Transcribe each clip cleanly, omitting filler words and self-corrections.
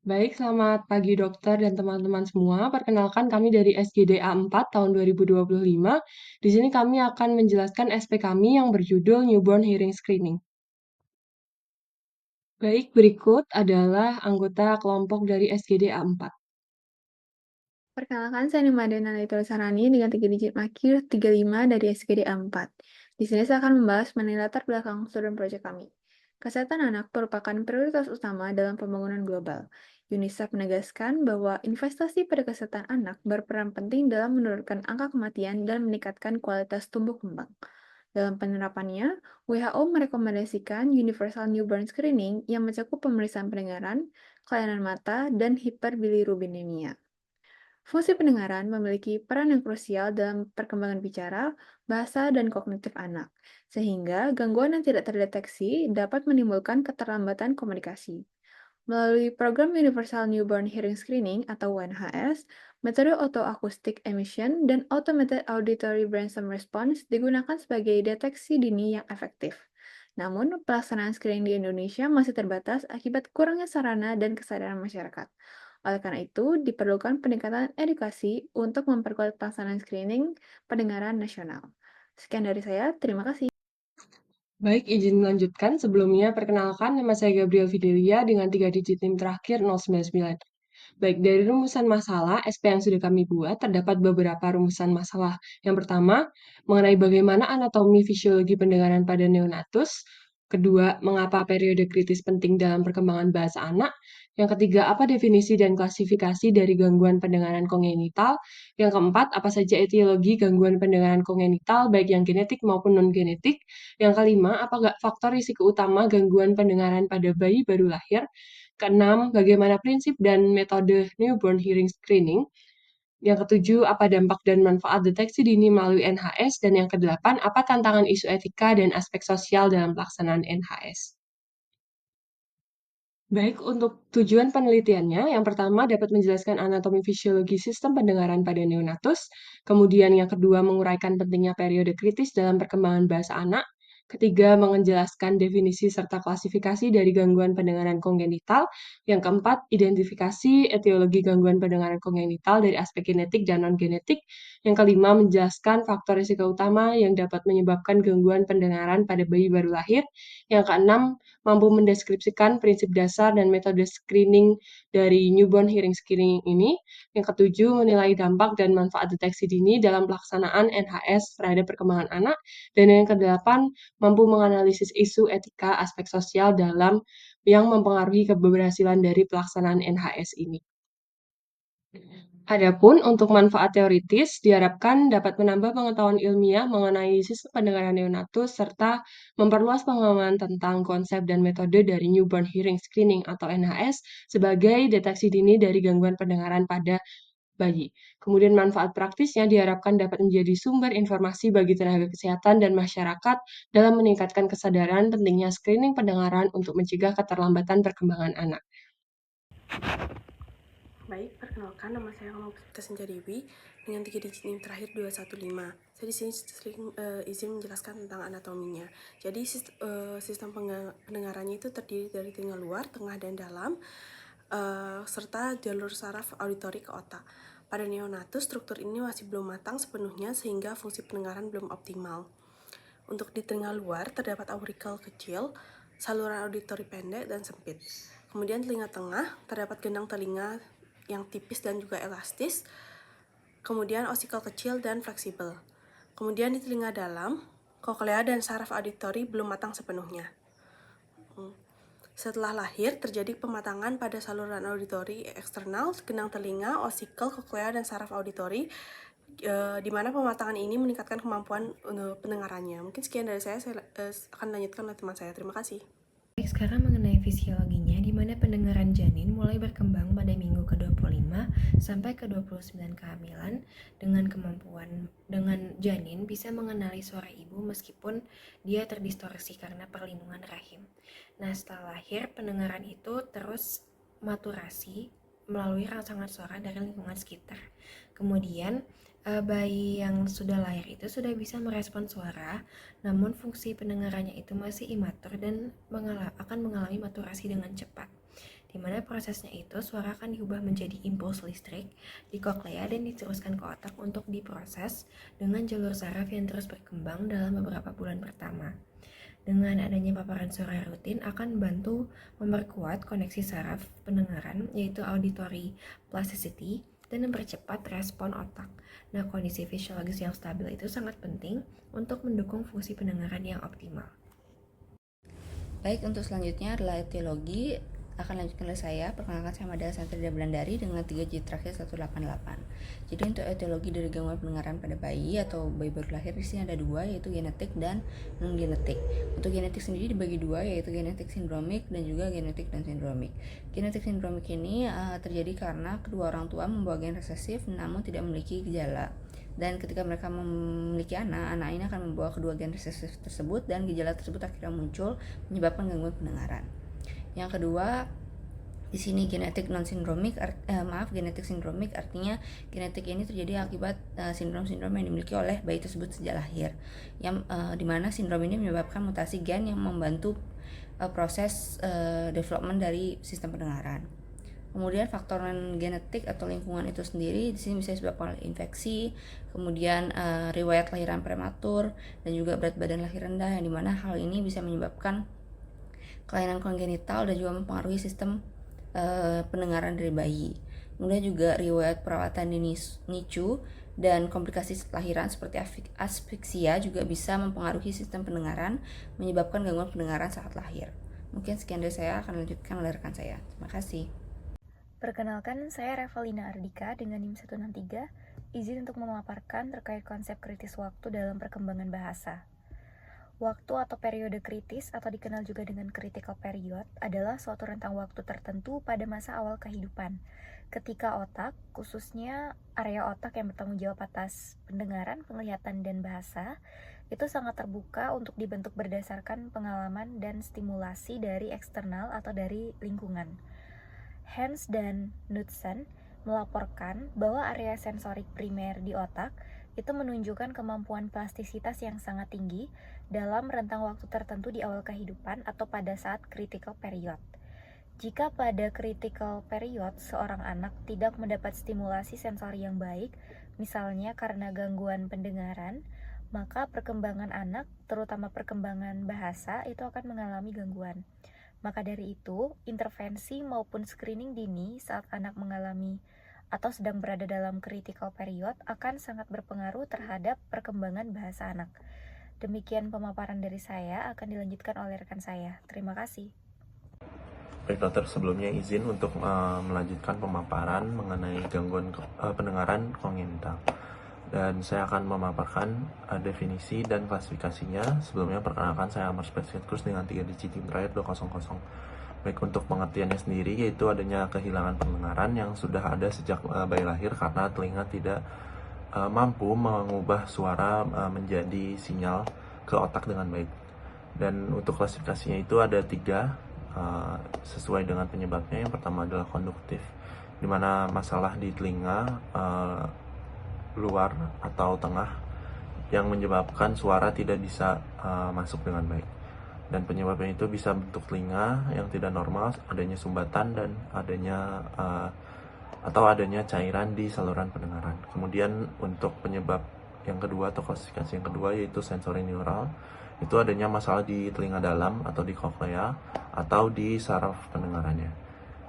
Baik, selamat pagi dokter dan teman-teman semua. Perkenalkan kami dari SGDA 4 tahun 2025. Di sini kami akan menjelaskan SP kami yang berjudul Newborn Hearing Screening. Baik, berikut adalah anggota kelompok dari SGDA 4. Perkenalkan, saya Nimadena Sarani dengan 3 digit makir 35 dari SGDA 4. Di sini saya akan membahas mengenai latar belakang student project kami. Kesehatan anak merupakan prioritas utama dalam pembangunan global. UNICEF menegaskan bahwa investasi pada kesehatan anak berperan penting dalam menurunkan angka kematian dan meningkatkan kualitas tumbuh kembang. Dalam penerapannya, WHO merekomendasikan Universal Newborn Screening yang mencakup pemeriksaan pendengaran, kelainan mata, dan hiperbilirubinemia. Fungsi pendengaran memiliki peran yang krusial dalam perkembangan bicara, bahasa, dan kognitif anak, sehingga gangguan yang tidak terdeteksi dapat menimbulkan keterlambatan komunikasi. Melalui program Universal Newborn Hearing Screening atau UNHS, metode autoacoustic emission dan automated auditory brainstem response digunakan sebagai deteksi dini yang efektif. Namun, pelaksanaan screening di Indonesia masih terbatas akibat kurangnya sarana dan kesadaran masyarakat. Oleh karena itu, diperlukan peningkatan edukasi untuk memperkuat pelaksanaan screening pendengaran nasional. Sekian dari saya, terima kasih. Baik, izin melanjutkan. Sebelumnya, perkenalkan nama saya Gabriel Fidelia dengan 3 digit NIM terakhir 099. Baik, dari rumusan masalah SP yang sudah kami buat, terdapat beberapa rumusan masalah. Yang pertama, mengenai bagaimana anatomi fisiologi pendengaran pada neonatus. Kedua, mengapa periode kritis penting dalam perkembangan bahasa anak. Yang ketiga, apa definisi dan klasifikasi dari gangguan pendengaran kongenital. Yang keempat, apa saja etiologi gangguan pendengaran kongenital, baik yang genetik maupun non-genetik. Yang kelima, apa faktor risiko utama gangguan pendengaran pada bayi baru lahir. Keenam, bagaimana prinsip dan metode newborn hearing screening. Yang ketujuh, apa dampak dan manfaat deteksi dini melalui NHS. Dan yang kedelapan, apa tantangan isu etika dan aspek sosial dalam pelaksanaan NHS. Baik, untuk tujuan penelitiannya, yang pertama dapat menjelaskan anatomi fisiologi sistem pendengaran pada neonatus, kemudian yang kedua menguraikan pentingnya periode kritis dalam perkembangan bahasa anak, ketiga menjelaskan definisi serta klasifikasi dari gangguan pendengaran kongenital, yang keempat identifikasi etiologi gangguan pendengaran kongenital dari aspek genetik dan non-genetik, yang kelima menjelaskan faktor risiko utama yang dapat menyebabkan gangguan pendengaran pada bayi baru lahir, yang keenam mampu mendeskripsikan prinsip dasar dan metode screening dari newborn hearing screening ini. Yang ketujuh, menilai dampak dan manfaat deteksi dini dalam pelaksanaan NHS terhadap perkembangan anak. Dan yang kedelapan, mampu menganalisis isu etika aspek sosial dalam yang mempengaruhi keberhasilan dari pelaksanaan NHS ini. Adapun untuk manfaat teoritis, diharapkan dapat menambah pengetahuan ilmiah mengenai sistem pendengaran neonatus serta memperluas pemahaman tentang konsep dan metode dari newborn hearing screening atau NHS sebagai deteksi dini dari gangguan pendengaran pada bayi. Kemudian manfaat praktisnya diharapkan dapat menjadi sumber informasi bagi tenaga kesehatan dan masyarakat dalam meningkatkan kesadaran pentingnya screening pendengaran untuk mencegah keterlambatan perkembangan anak. Baik, perkenalkan nama saya Kamal Senja Dewi dengan 3 digit NIM terakhir 215. Saya di sini izin menjelaskan tentang anatominya. Jadi sistem pendengarannya itu terdiri dari telinga luar, tengah, dan dalam, serta jalur saraf auditori ke otak. Pada neonatus, struktur ini masih belum matang sepenuhnya sehingga fungsi pendengaran belum optimal. Untuk di telinga luar terdapat aurikel kecil, saluran auditori pendek dan sempit. Kemudian telinga tengah terdapat gendang telinga yang tipis dan juga elastis. Kemudian osikel kecil dan fleksibel. Kemudian di telinga dalam, koklea dan saraf auditori belum matang sepenuhnya. Setelah lahir, terjadi pematangan pada saluran auditori eksternal, gendang telinga, osikel, koklea, dan saraf auditori, di mana pematangan ini meningkatkan kemampuan pendengarannya. Mungkin sekian dari saya akan lanjutkan oleh teman saya. Terima kasih. Baik, sekarang mengenai fisiologinya, di mana pendengaran janin mulai berkembang pada minggu ke-25 sampai ke-29 kehamilan dengan janin bisa mengenali suara ibu meskipun dia terdistorsi karena perlindungan rahim. Nah, setelah lahir, pendengaran itu terus maturasi melalui rangsangan suara dari lingkungan sekitar. Kemudian, bayi yang sudah lahir itu sudah bisa merespon suara, namun fungsi pendengarannya itu masih imatur dan akan mengalami maturasi dengan cepat. Di di mana prosesnya itu suara akan diubah menjadi impuls listrik di koklea dan diteruskan ke otak untuk diproses dengan jalur saraf yang terus berkembang dalam beberapa bulan pertama. Dengan adanya paparan suara rutin akan membantu memperkuat koneksi saraf pendengaran, yaitu auditory plasticity, dan mempercepat respon otak. Nah, kondisi fisiologis yang stabil itu sangat penting untuk mendukung fungsi pendengaran yang optimal. Baik, untuk selanjutnya adalah etiologi. Akan lanjutkan oleh saya. Perkenalkan, saya Mada Santrida Belandari dengan 3 digit terakhir 188. Jadi untuk etiologi dari gangguan pendengaran pada bayi atau bayi baru lahir, di sini ada 2, yaitu genetik dan non genetik. Untuk genetik sendiri dibagi 2, yaitu genetik sindromik dan juga genetik non sindromik. Genetik sindromik ini terjadi karena kedua orang tua membawa gen resesif namun tidak memiliki gejala. Dan ketika mereka memiliki anak ini akan membawa kedua gen resesif tersebut dan gejala tersebut akhirnya muncul menyebabkan gangguan pendengaran. Yang kedua, di sini genetik non sindromik, genetik sindromik artinya genetik ini terjadi akibat sindrom-sindrom yang dimiliki oleh bayi tersebut sejak lahir, yang dimana sindrom ini menyebabkan mutasi gen yang membantu proses development dari sistem pendengaran. Kemudian faktor non genetik atau lingkungan itu sendiri di sini bisa disebabkan oleh infeksi, kemudian riwayat lahiran prematur, dan juga berat badan lahir rendah, yang dimana hal ini bisa menyebabkan kelainan kongenital dan juga mempengaruhi sistem pendengaran dari bayi. Kemudian juga riwayat perawatan di NICU dan komplikasi lahiran seperti aspeksia juga bisa mempengaruhi sistem pendengaran, menyebabkan gangguan pendengaran saat lahir. Mungkin sekian dari saya, akan lanjutkan oleh rekan saya. Terima kasih. Perkenalkan, saya Revalina Ardika dengan NIM 163, izin untuk memaparkan terkait konsep kritis waktu dalam perkembangan bahasa. Waktu atau periode kritis atau dikenal juga dengan critical period adalah suatu rentang waktu tertentu pada masa awal kehidupan, ketika otak, khususnya area otak yang bertanggung jawab atas pendengaran, penglihatan, dan bahasa, itu sangat terbuka untuk dibentuk berdasarkan pengalaman dan stimulasi dari eksternal atau dari lingkungan. Hans dan Knudsen melaporkan bahwa area sensorik primer di otak itu menunjukkan kemampuan plastisitas yang sangat tinggi dalam rentang waktu tertentu di awal kehidupan atau pada saat critical period. Jika pada critical period seorang anak tidak mendapat stimulasi sensori yang baik, misalnya karena gangguan pendengaran, maka perkembangan anak, terutama perkembangan bahasa, itu akan mengalami gangguan. Maka dari itu, intervensi maupun screening dini saat anak mengalami atau sedang berada dalam critical period akan sangat berpengaruh terhadap perkembangan bahasa anak. Demikian pemaparan dari saya, akan dilanjutkan oleh rekan saya. Terima kasih. Baik dokter, sebelumnya izin untuk melanjutkan pemaparan mengenai gangguan pendengaran kongenital. Dan saya akan memaparkan definisi dan klasifikasinya. Sebelumnya perkenalkan, saya Amar Spesialkus dengan 3 digit NIM terakhir 200. Baik, untuk pengertiannya sendiri yaitu adanya kehilangan pendengaran yang sudah ada sejak bayi lahir karena telinga tidak mampu mengubah suara menjadi sinyal ke otak dengan baik. Dan untuk klasifikasinya itu ada 3 sesuai dengan penyebabnya. Yang pertama adalah konduktif, di mana masalah di telinga luar atau tengah yang menyebabkan suara tidak bisa masuk dengan baik. Dan penyebabnya itu bisa bentuk telinga yang tidak normal, adanya sumbatan, dan adanya cairan di saluran pendengaran. Kemudian untuk penyebab yang kedua atau klasifikasi yang kedua yaitu sensori neural, itu adanya masalah di telinga dalam atau di koklea atau di saraf pendengarannya.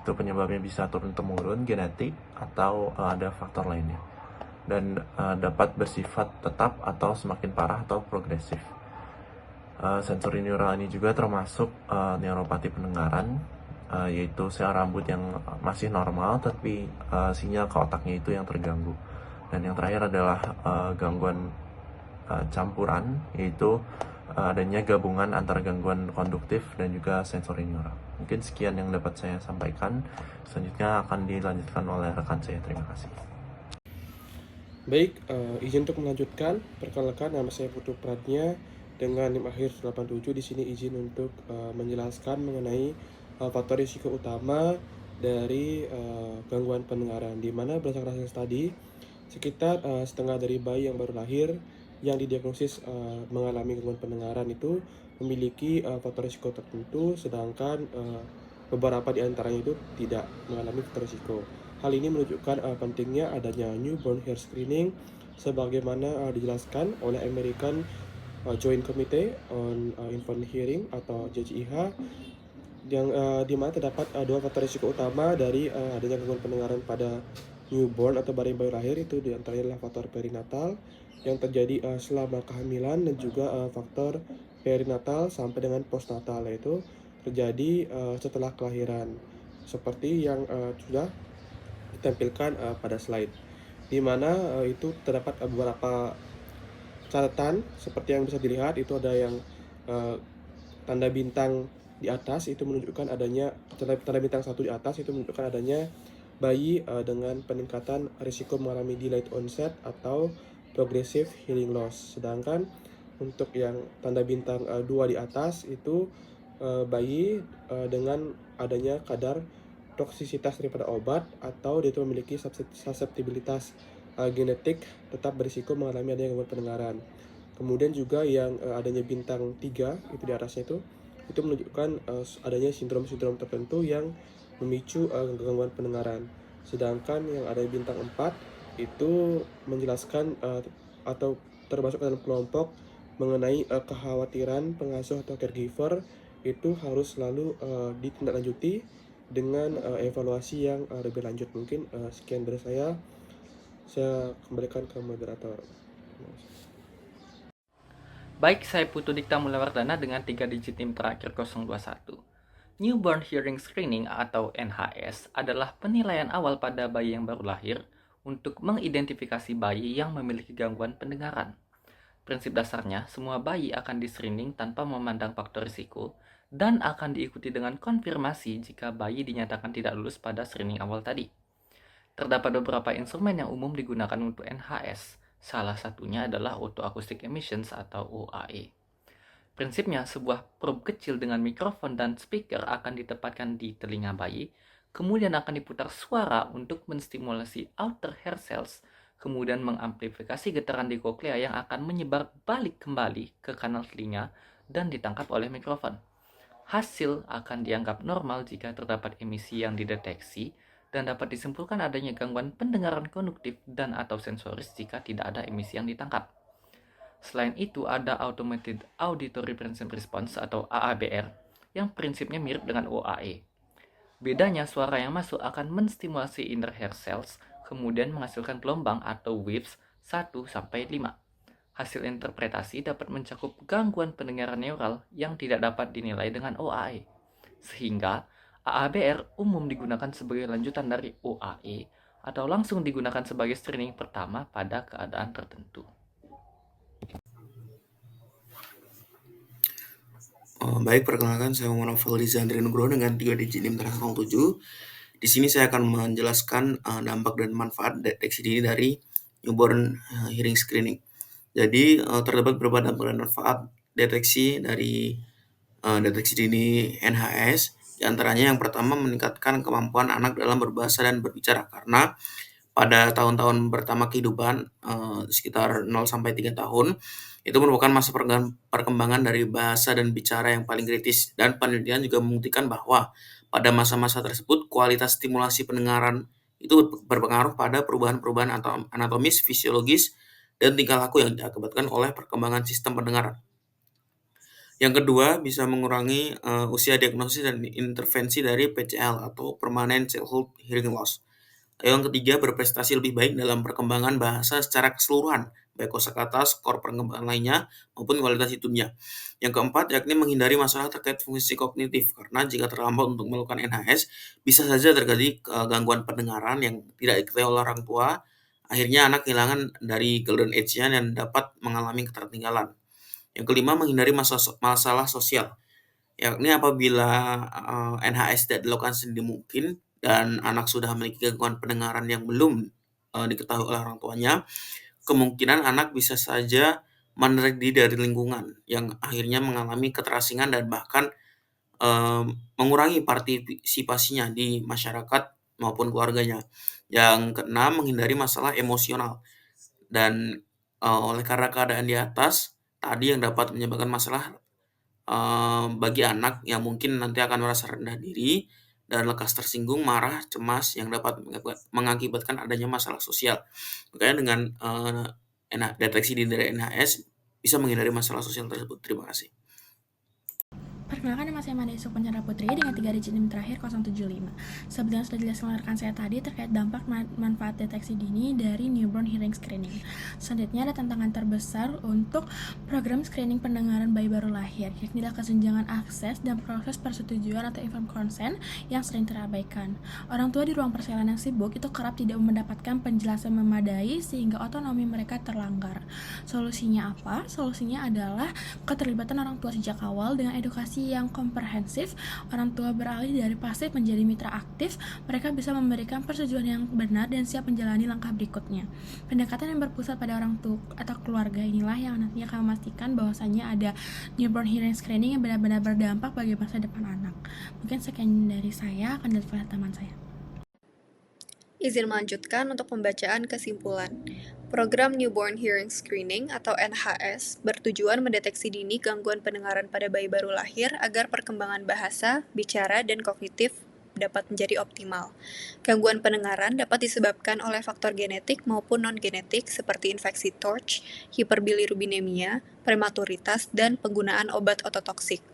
Itu penyebabnya bisa turun-temurun, genetik, atau ada faktor lainnya. Dan dapat bersifat tetap atau semakin parah atau progresif. Sensori neural ini juga termasuk neuropati pendengaran, yaitu sel rambut yang masih normal tapi sinyal ke otaknya itu yang terganggu. Dan yang terakhir adalah gangguan campuran, yaitu adanya gabungan antara gangguan konduktif dan juga sensori neural. Mungkin sekian yang dapat saya sampaikan. Selanjutnya akan dilanjutkan oleh rekan saya. Terima kasih. Baik, izin untuk melanjutkan. Perkenalkan, nama saya Putu Pratnya dengan NIM akhir 87. Di sini izin untuk menjelaskan mengenai faktor risiko utama dari gangguan pendengaran, di mana berdasarkan hasil studi sekitar setengah dari bayi yang baru lahir yang didiagnosis mengalami gangguan pendengaran itu memiliki faktor risiko tertentu, sedangkan beberapa di antaranya itu tidak mengalami faktor risiko. Hal ini menunjukkan pentingnya adanya newborn hair screening sebagaimana dijelaskan oleh American Joint Committee on Infant Hearing atau JJIH, yang di mana terdapat dua faktor risiko utama dari adanya gangguan pendengaran pada newborn atau bayi-bayi lahir. Itu diantaranya adalah faktor perinatal yang terjadi selama kehamilan dan juga faktor perinatal sampai dengan postnatal, yaitu terjadi setelah kelahiran, seperti yang sudah ditampilkan pada slide, di mana itu terdapat beberapa catatan seperti yang bisa dilihat. Itu ada yang tanda bintang di atas, itu menunjukkan adanya tanda bintang 1 di atas, itu menunjukkan adanya bayi dengan peningkatan risiko mengalami delayed onset atau progressive hearing loss. Sedangkan untuk yang tanda bintang 2 di atas itu bayi dengan adanya kadar toksisitas daripada obat atau dia itu memiliki susceptibilitas genetik tetap berisiko mengalami adanya gangguan pendengaran. Kemudian juga yang adanya bintang 3 itu di atasnya itu menunjukkan adanya sindrom-sindrom tertentu yang memicu gangguan pendengaran. Sedangkan yang ada bintang 4 itu menjelaskan atau termasuk dalam kelompok mengenai kekhawatiran pengasuh atau caregiver, itu harus selalu ditindaklanjuti dengan evaluasi yang lebih lanjut. Mungkin sekian dari saya kembalikan ke moderator. Baik, saya Putu Dikta Mulawardana dengan 3 digit NIM terakhir 021. Newborn Hearing Screening atau NHS adalah penilaian awal pada bayi yang baru lahir untuk mengidentifikasi bayi yang memiliki gangguan pendengaran. Prinsip dasarnya, semua bayi akan di-screening tanpa memandang faktor risiko dan akan diikuti dengan konfirmasi jika bayi dinyatakan tidak lulus pada screening awal tadi. Terdapat beberapa instrumen yang umum digunakan untuk NHS. Salah satunya adalah Auto Acoustic Emissions atau OAE. Prinsipnya, sebuah probe kecil dengan mikrofon dan speaker akan ditempatkan di telinga bayi, kemudian akan diputar suara untuk menstimulasi outer hair cells, kemudian mengamplifikasi getaran di koklea yang akan menyebar balik kembali ke kanal telinga dan ditangkap oleh mikrofon. Hasil akan dianggap normal jika terdapat emisi yang dideteksi dan dapat disimpulkan adanya gangguan pendengaran konduktif dan atau sensoris jika tidak ada emisi yang ditangkap. Selain itu, ada Automated Auditory Principal Response atau AABR yang prinsipnya mirip dengan OAE. Bedanya, suara yang masuk akan menstimulasi inner hair cells, kemudian menghasilkan gelombang atau waves 1-5. Hasil interpretasi dapat mencakup gangguan pendengaran neural yang tidak dapat dinilai dengan OAE. Sehingga, AABR umum digunakan sebagai lanjutan dari OAE atau langsung digunakan sebagai screening pertama pada keadaan tertentu. Baik, perkenalkan saya Muhammad Novel Rizandri Nugroho dengan 3 digit NIM terakhir 07. Di sini saya akan menjelaskan dampak dan manfaat deteksi dini dari newborn hearing screening. Jadi terdapat beberapa dampak dan manfaat deteksi dari deteksi dini NHS. Di antaranya yang pertama, meningkatkan kemampuan anak dalam berbahasa dan berbicara, karena pada tahun-tahun pertama kehidupan sekitar 0-3 tahun itu merupakan masa perkembangan dari bahasa dan bicara yang paling kritis, dan penelitian juga membuktikan bahwa pada masa-masa tersebut kualitas stimulasi pendengaran itu berpengaruh pada perubahan-perubahan atau anatomis, fisiologis, dan tingkah laku yang diakibatkan oleh perkembangan sistem pendengaran. Yang kedua, bisa mengurangi usia diagnosis dan intervensi dari PCL atau Permanent Childhood Hearing Loss. Yang ketiga, berprestasi lebih baik dalam perkembangan bahasa secara keseluruhan, baik kosakata, skor perkembangan lainnya, maupun kualitas hidupnya. Yang keempat, yakni menghindari masalah terkait fungsi kognitif, karena jika terlambat untuk melakukan NHS, bisa saja terjadi gangguan pendengaran yang tidak diketahui oleh orang tua. Akhirnya anak kehilangan dari golden age-nya dan dapat mengalami ketertinggalan. Yang kelima, menghindari masalah sosial, yakni apabila NHS tidak dilakukan sedini mungkin dan anak sudah memiliki gangguan pendengaran yang belum diketahui oleh orang tuanya, kemungkinan anak bisa saja menarik diri dari lingkungan yang akhirnya mengalami keterasingan dan bahkan mengurangi partisipasinya di masyarakat maupun keluarganya. Yang keenam, menghindari masalah emosional, dan oleh karena keadaan di atas tadi yang dapat menyebabkan masalah bagi anak yang mungkin nanti akan merasa rendah diri dan lekas tersinggung, marah, cemas yang dapat mengakibatkan adanya masalah sosial. Makanya dengan deteksi dini dari NHS bisa menghindari masalah sosial tersebut. Terima kasih. Perkenalkan, nama saya Mada Isuk Pencara Putri dengan 3 digit NIM terakhir 075. Seperti yang sudah dijelaskan oleh rekan saya tadi terkait dampak manfaat deteksi dini dari newborn hearing screening. Selanjutnya ada tantangan terbesar untuk program screening pendengaran bayi baru lahir, yakni kesenjangan akses dan proses persetujuan atau informed consent yang sering terabaikan. Orang tua di ruang persalinan yang sibuk itu kerap tidak mendapatkan penjelasan memadai sehingga otonomi mereka terlanggar. Solusinya apa? Solusinya adalah keterlibatan orang tua sejak awal dengan edukasi yang komprehensif. Orang tua beralih dari pasif menjadi mitra aktif. Mereka bisa memberikan persetujuan yang benar dan siap menjalani langkah berikutnya. Pendekatan yang berpusat pada orang tua atau keluarga inilah yang nantinya akan memastikan bahwasannya ada newborn hearing screening yang benar-benar berdampak bagi masa depan anak. Mungkin sekian dari saya, akan dilanjutkan teman saya. Izin melanjutkan untuk pembacaan kesimpulan. Program Newborn Hearing Screening atau NHS bertujuan mendeteksi dini gangguan pendengaran pada bayi baru lahir agar perkembangan bahasa, bicara, dan kognitif dapat menjadi optimal. Gangguan pendengaran dapat disebabkan oleh faktor genetik maupun non-genetik seperti infeksi TORCH, hiperbilirubinemia, prematuritas, dan penggunaan obat ototoksik.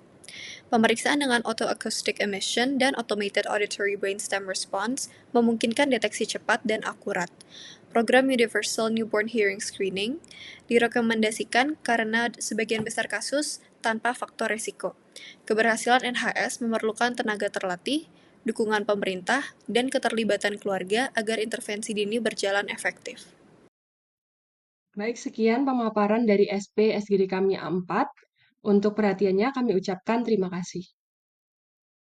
Pemeriksaan dengan autoacoustic emission dan automated auditory brainstem response memungkinkan deteksi cepat dan akurat. Program Universal Newborn Hearing Screening direkomendasikan karena sebagian besar kasus tanpa faktor risiko. Keberhasilan NHS memerlukan tenaga terlatih, dukungan pemerintah, dan keterlibatan keluarga agar intervensi dini berjalan efektif. Baik, sekian pemaparan dari SP SGD kami A4. Untuk perhatiannya kami ucapkan terima kasih.